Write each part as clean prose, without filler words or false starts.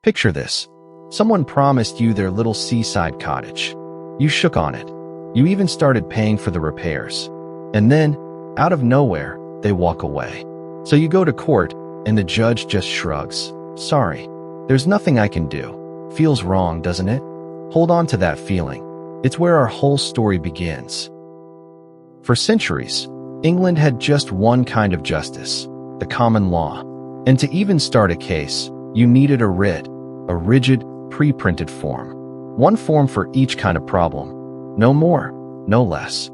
Picture this. Someone promised you their little seaside cottage. You shook on it. You even started paying for the repairs. And then, out of nowhere, they walk away. So you go to court, and the judge just shrugs. Sorry. There's nothing I can do. Feels wrong, doesn't it? Hold on to that feeling. It's where our whole story begins. For centuries, England had just one kind of justice, the common law. And to even start a case, you needed a writ, a rigid, pre-printed form. One form for each kind of problem. No more, no less.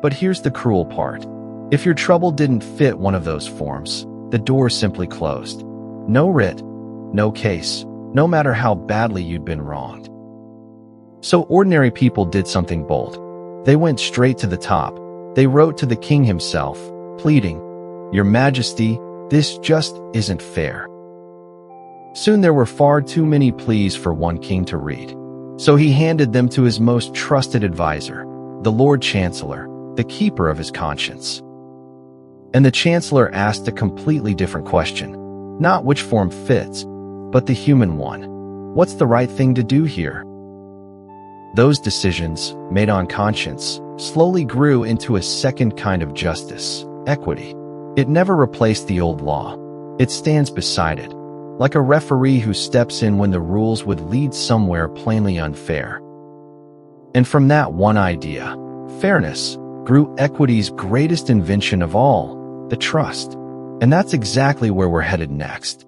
But here's the cruel part. If your trouble didn't fit one of those forms, the door simply closed. No writ, no case, no matter how badly you'd been wronged. So ordinary people did something bold. They went straight to the top. They wrote to the king himself, pleading, "Your Majesty, this just isn't fair." Soon there were far too many pleas for one king to read. So he handed them to his most trusted advisor, the Lord Chancellor, the keeper of his conscience. And the Chancellor asked a completely different question. Not which form fits, but the human one. What's the right thing to do here? Those decisions, made on conscience, slowly grew into a second kind of justice, equity. It never replaced the old law. It stands beside it, like a referee who steps in when the rules would lead somewhere plainly unfair. And from that one idea, fairness, grew equity's greatest invention of all, the trust. And that's exactly where we're headed next.